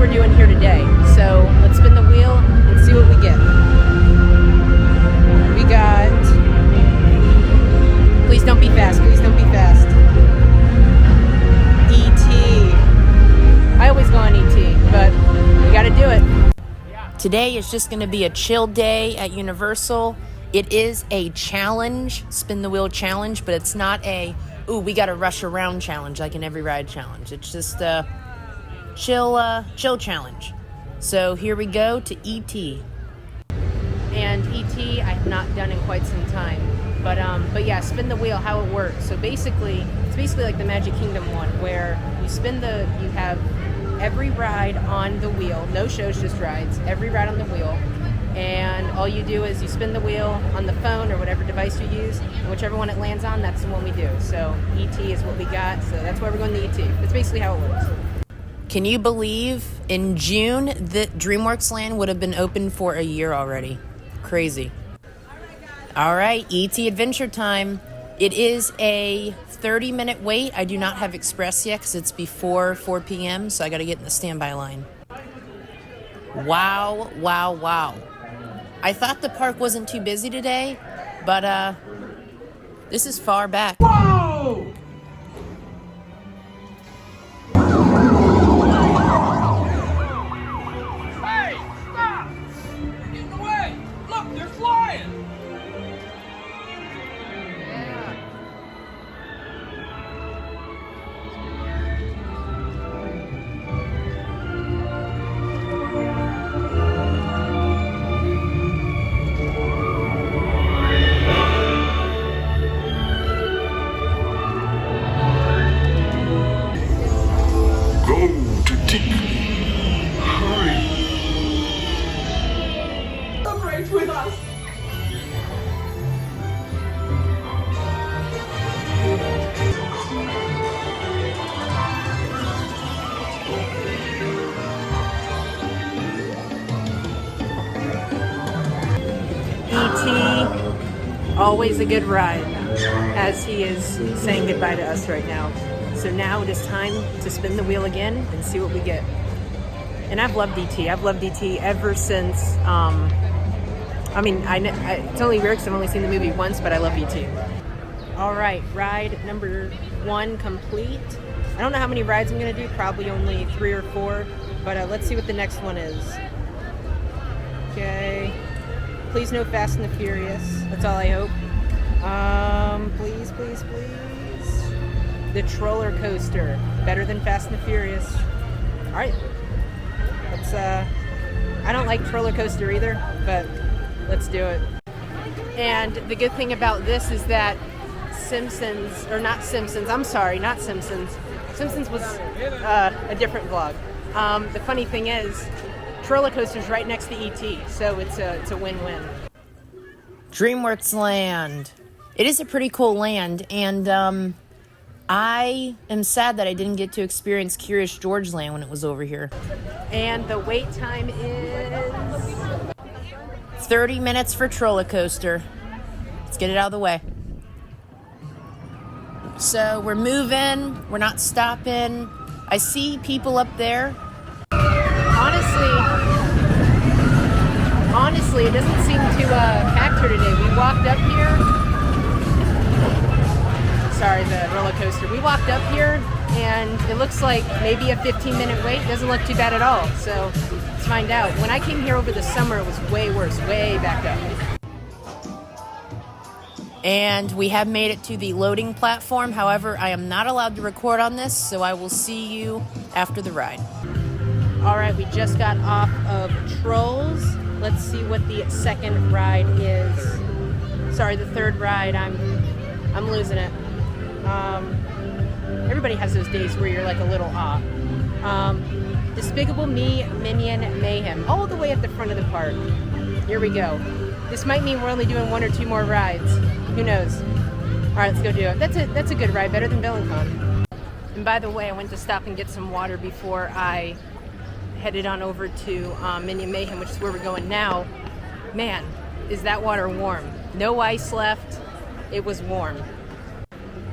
we're doing here today. So let's spin the wheel and see what we get. We got... Please don't be fast. Please don't be fast. E.T. I always go on E.T., but we gotta do it. Today is just gonna be a chill day at Universal. It is a challenge, spin the wheel challenge, but it's not a, ooh, we gotta rush around challenge like in every ride challenge. It's just a chill challenge. So here we go to E.T. And E.T. I have not done in quite some time. But yeah, spin the wheel, how it works. So basically, it's basically like the Magic Kingdom one, where you have every ride on the wheel, no shows, just rides, every ride on the wheel. And all you do is you spin the wheel on the phone or whatever device you use, and whichever one it lands on, that's the one we do. So E.T. is what we got, so that's why we're going to E.T. That's basically how it works. Can you believe in June that DreamWorks Land would have been open for a year already? Crazy. All right, E.T. Adventure Time. It is a 30-minute wait. I do not have Express yet because it's before 4 p.m., so I got to get in the standby line. Wow, wow, wow. I thought the park wasn't too busy today, but this is far back. Whoa! Hey, stop! You're getting away! Look, they're flying! With us. E.T., always a good ride, as he is saying goodbye to us right now. So now it is time to spin the wheel again and see what we get. And I've loved E.T. I've loved E.T. ever since, it's only weird because I've only seen the movie once, but I love E.T. All right, ride number 1 complete. I don't know how many rides I'm going to do, probably only 3 or 4, but let's see what the next one is. Okay. Please no Fast and the Furious. That's all I hope. Please. The Troller Coaster. Better than Fast and the Furious. All right. Let's, I don't like Troller Coaster either, but let's do it. And the good thing about this is that Simpsons was a different vlog. The funny thing is, Troller Coaster's right next to E.T., so it's a win-win. DreamWorks Land. It is a pretty cool land, and I am sad that I didn't get to experience Curious George Land when it was over here. And the wait time is 30 minutes for Troller Coaster. Let's get it out of the way. So we're moving, we're not stopping. I see people up there. Honestly, it doesn't seem to packed here today. We walked up here. Sorry, the roller coaster. We walked up here, and it looks like maybe a 15-minute wait. Doesn't look too bad at all. So let's find out. When I came here over the summer, it was way worse, way backed up. And we have made it to the loading platform. However, I am not allowed to record on this, so I will see you after the ride. All right, we just got off of Trolls. Let's see what the second ride is. Sorry, the third ride. I'm losing it. Everybody has those days where you're like a little off. Despicable Me Minion Mayhem, all the way at the front of the park. Here we go. This might mean we're only doing 1 or 2 more rides. Who knows? All right, let's go do it. That's a good ride, better than BellenCon. And by the way, I went to stop and get some water before I headed on over to Minion Mayhem, which is where we're going now. Man, is that water warm. No ice left. It was warm.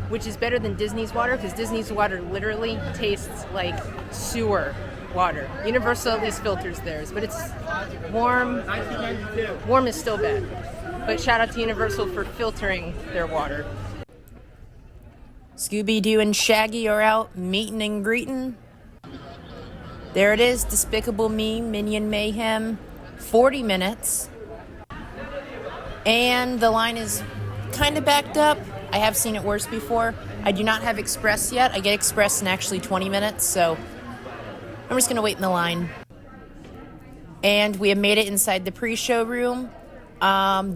Which is better than Disney's water, because Disney's water literally tastes like sewer. water. Universal at least filters theirs, but it's warm. 1992. Warm is still bad. But shout out to Universal for filtering their water. Scooby-Doo and Shaggy are out meeting and greeting. There it is, Despicable Me, Minion Mayhem, 40 minutes. And the line is kind of backed up. I have seen it worse before. I do not have Express yet. I get Express in actually 20 minutes, so I'm just going to wait in the line. And we have made it inside the pre-show room.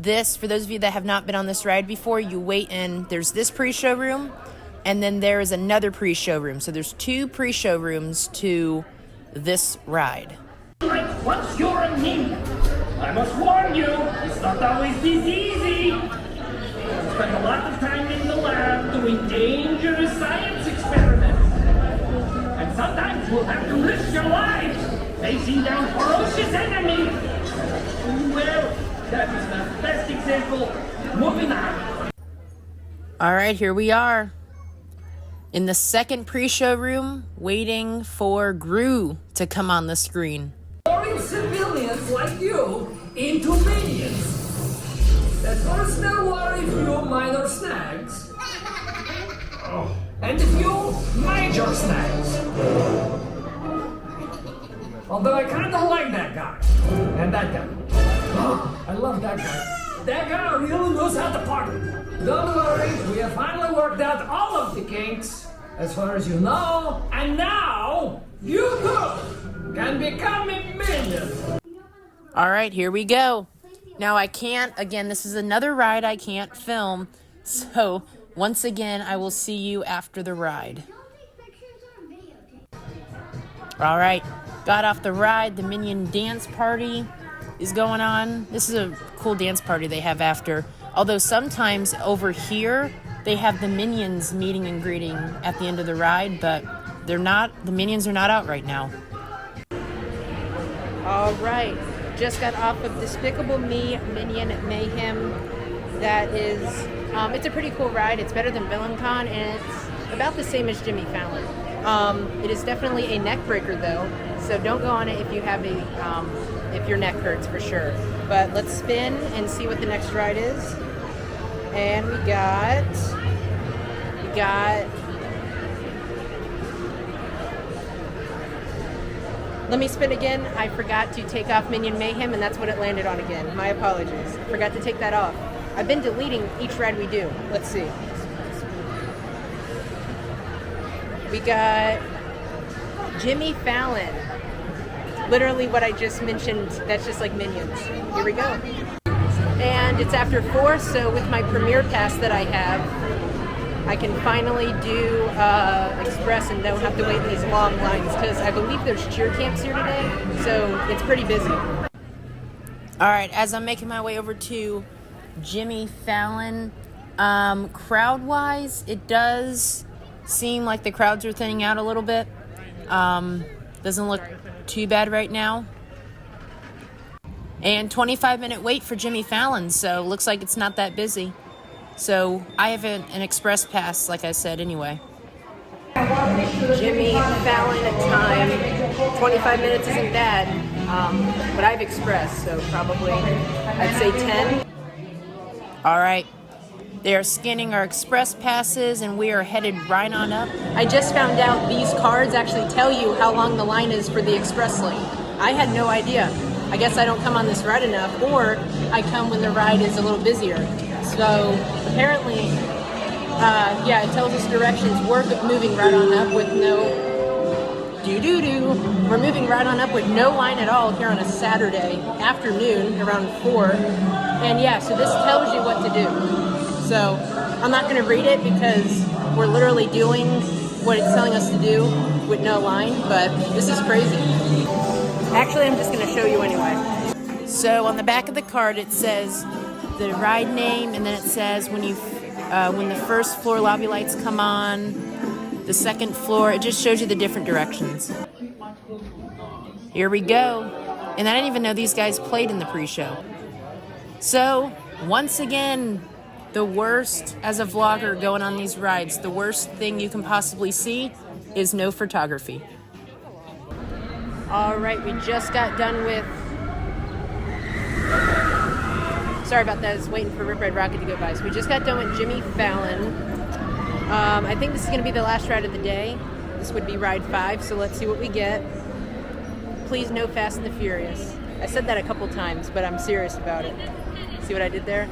This, for those of you that have not been on this ride before, you wait in, there's this pre-show room, and then there is another pre-show room. So there's 2 pre-show rooms to this ride. Like, what's your name? I must warn you, it's not always this easy. I spend a lot of time in the lab doing dangerous science experiments. And sometimes we'll have to risk your lives facing down ferocious enemies. Well, that is the best example. Moving on. All right, here we are in the second pre-show room, waiting for Gru to come on the screen. Turning civilians like you into minions. At first there were a few minor snags. And a few major snags. Although I kinda like that guy. And that guy. Oh, I love that guy. That guy really knows how to party. Don't worry, we have finally worked out all of the kinks, as far as you know, and now you too can become a minion. All right, here we go. Now I can't, again, this is another ride I can't film. So once again, I will see you after the ride. All right, got off the ride. The Minion dance party is going on. This is a cool dance party they have after. Although sometimes over here, they have the Minions meeting and greeting at the end of the ride, but they're not, the Minions are not out right now. All right, just got off of Despicable Me, Minion Mayhem. That is, it's a pretty cool ride. It's better than VillainCon, and it's about the same as Jimmy Fallon. It is definitely a neck breaker though, so don't go on it if you have a, if your neck hurts for sure. But let's spin and see what the next ride is. And we got, let me spin again. I forgot to take off Minion Mayhem, and that's what it landed on again. My apologies. Forgot to take that off. I've been deleting each ride we do. Let's see. We got Jimmy Fallon. Literally what I just mentioned, that's just like Minions. Here we go. And it's after 4, so with my Premier Pass that I have, I can finally do Express and don't have to wait in these long lines, because I believe there's cheer camps here today, so it's pretty busy. All right, as I'm making my way over to Jimmy Fallon, crowd-wise, it does seem like the crowds are thinning out a little bit. Doesn't look too bad right now. And 25-minute wait for Jimmy Fallon, so looks like it's not that busy. So I have an Express Pass, like I said, anyway. Jimmy Fallon at time. 25 minutes isn't bad, but I have Express, so probably I'd say 10. All right. They are scanning our Express Passes, and we are headed right on up. I just found out these cards actually tell you how long the line is for the Express lane. I had no idea. I guess I don't come on this ride enough, or I come when the ride is a little busier. So apparently, yeah, it tells us directions. We're moving right on up with no We're moving right on up with no line at all here on a Saturday afternoon around 4. And yeah, so this tells you what to do. So I'm not going to read it because we're literally doing what it's telling us to do with no line, but this is crazy. Actually, I'm just going to show you anyway. So on the back of the card, it says the ride name, and then it says when the first floor lobby lights come on, the second floor, it just shows you the different directions. Here we go. And I didn't even know these guys played in the pre-show. So, once again, the worst, as a vlogger going on these rides, the worst thing you can possibly see is no photography. All right, we just got done with... Sorry about that, I was waiting for Rip Ride Rocket to go by. So we just got done with Jimmy Fallon. I think this is going to be the last ride of the day. This would be ride 5, so let's see what we get. Please no Fast and the Furious. I said that a couple times, but I'm serious about it. See what I did there?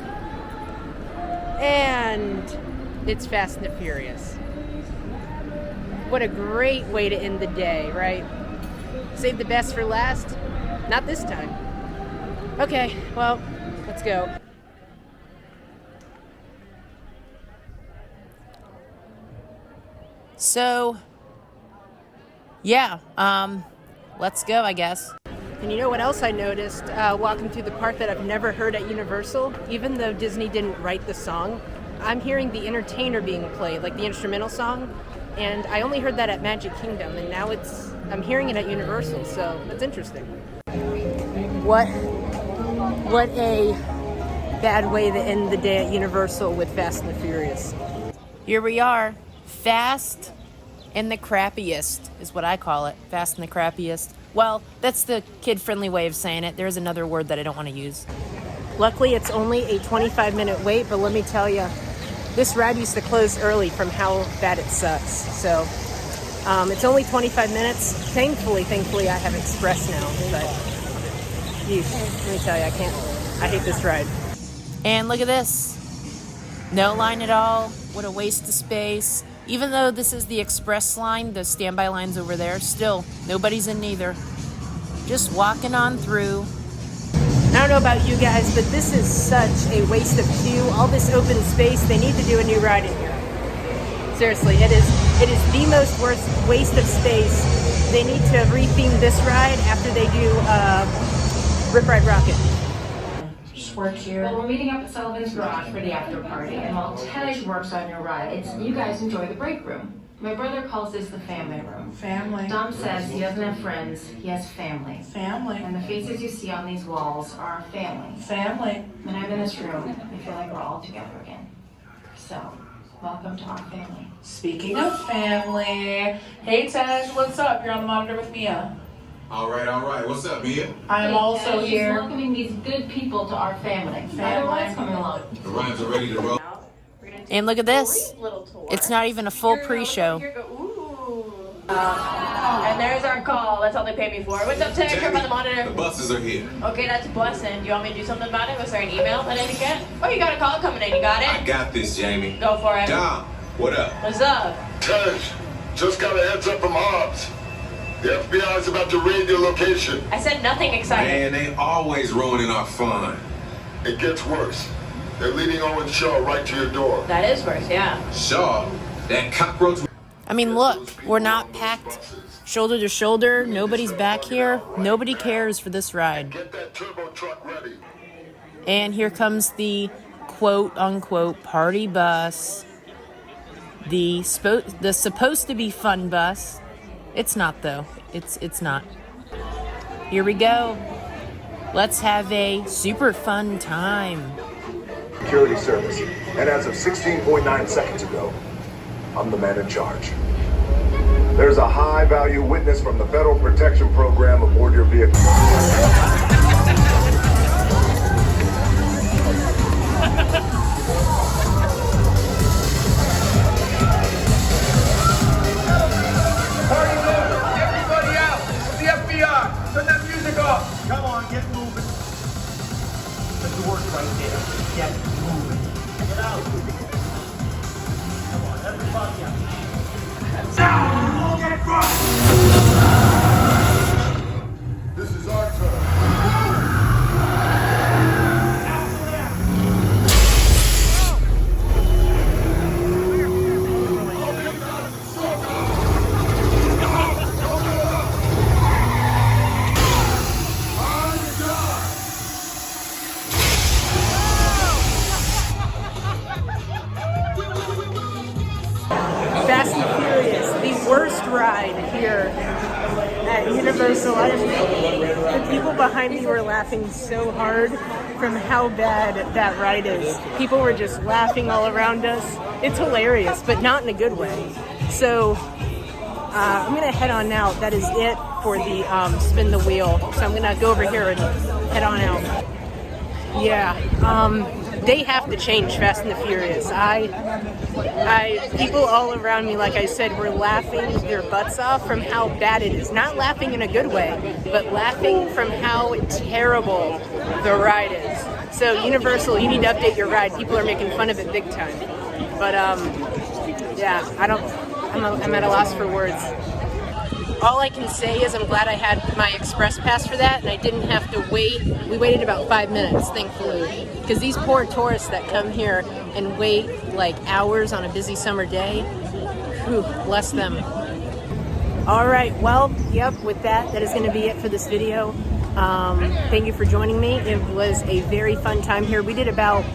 And it's Fast and the Furious. What a great way to end the day, right? Save the best for last? Not this time. Okay, well, let's go. So, yeah, let's go, I guess. And you know what else I noticed walking through the park that I've never heard at Universal? Even though Disney didn't write the song, I'm hearing The Entertainer being played, like the instrumental song. And I only heard that at Magic Kingdom, and now I'm hearing it at Universal, so that's interesting. What a bad way to end the day at Universal with Fast and the Furious. Here we are, Fast and the Crappiest is what I call it, Fast and the Crappiest. Well, that's the kid-friendly way of saying it. There's another word that I don't want to use. Luckily, it's only a 25-minute wait, but let me tell you, this ride used to close early from how bad it sucks. So it's only 25 minutes. Thankfully, I have Express now. But yeesh, let me tell you, I hate this ride. And look at this. No line at all. What a waste of space. Even though this is the Express line, the standby line's over there, still, nobody's in neither. Just walking on through. I don't know about you guys, but this is such a waste of queue. All this open space, they need to do a new ride in here. Seriously, it is the most worst waste of space. They need to retheme this ride after they do Rip Ride Rocket. Just work here. Well, we're meeting up at Sullivan's Garage for the after party, and while Tej works on your ride, you guys enjoy the break room. My brother calls this the family room. Family. Dom says he doesn't have friends, he has family. Family. And the faces you see on these walls are our family. Family. When I'm in this room, I feel like we're all together again. So, welcome to our family. Speaking of family, hey Tej, what's up? You're on the monitor with Mia. All right. What's up, Mia? I'm also Tej is here. welcoming these good people to our family. Other rides coming along. The rides are ready to roll. And look at this. It's not even a full pre-show. And there's our call. That's all they paid me for. What's up, Tej? You're on the monitor. The buses are here. Okay, that's busing. Do you want me to do something about it? Was there an email that I didn't get? Oh, you got a call coming in. You got I it? got this, Jamie. Go for it. Dom, what up? What's up? Tej, just got a heads up from Hobbs. The FBI is about to raid your location. I said nothing exciting. Man, they always ruining our fun. It gets worse. They're leading Owen Shaw right to your door. That is worse, yeah. Shaw, that cockroach. I mean, look, we're not packed shoulder to shoulder. Nobody's back here. Nobody cares for this ride. Get that turbo truck ready. And here comes the quote-unquote party bus. The supposed to be fun bus. It's not, though. It's not. Here we go. Let's have a super fun time. Security service. And as of 16.9 seconds ago, I'm the man in charge. There's a high-value witness from the Federal Protection Program aboard your vehicle. Everybody out! The FBI! Turn that music off! Come on, get moving. There's the work right there. Get moving. Get out. Come on, everybody out. Down! Get right! This is our turn. Fast and Furious, the worst ride here at Universal. The people behind me were laughing so hard from how bad that ride is. People were just laughing all around us. It's hilarious, but not in a good way. So I'm gonna head on out. That is it for the spin the wheel. So I'm gonna go over here and head on out. Yeah, they have to change Fast and the Furious. People all around me, like I said, were laughing their butts off from how bad it is. Not laughing in a good way, but laughing from how terrible the ride is. So Universal, you need to update your ride. People are making fun of it big time. But yeah, I'm at a loss for words. All I can say is I'm glad I had my express pass for that and I didn't have to wait. We waited about 5 minutes, thankfully, because these poor tourists that come here and wait like hours on a busy summer day, whew, bless them. All right, well, yep, with that is going to be it for this video. Thank you for joining me. It was a very fun time here. We did about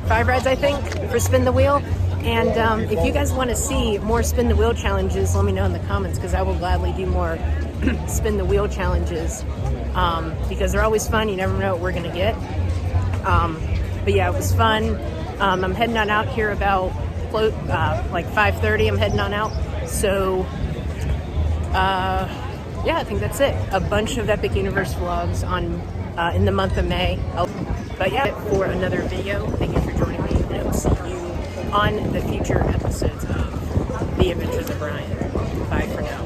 5 rides, I think, for Spin the Wheel. And if you guys want to see more Spin the Wheel challenges, let me know in the comments, because I will gladly do more Spin the Wheel challenges, because they're always fun. You never know what we're going to get. But yeah, it was fun. I'm heading on out here about like 5:30. I'm heading on out. So yeah, I think that's it. A bunch of Epic Universe vlogs on in the month of May. But yeah, for another video. Thank you for joining me, and I will see you on the future episodes of The Adventures of Brian. Bye for now.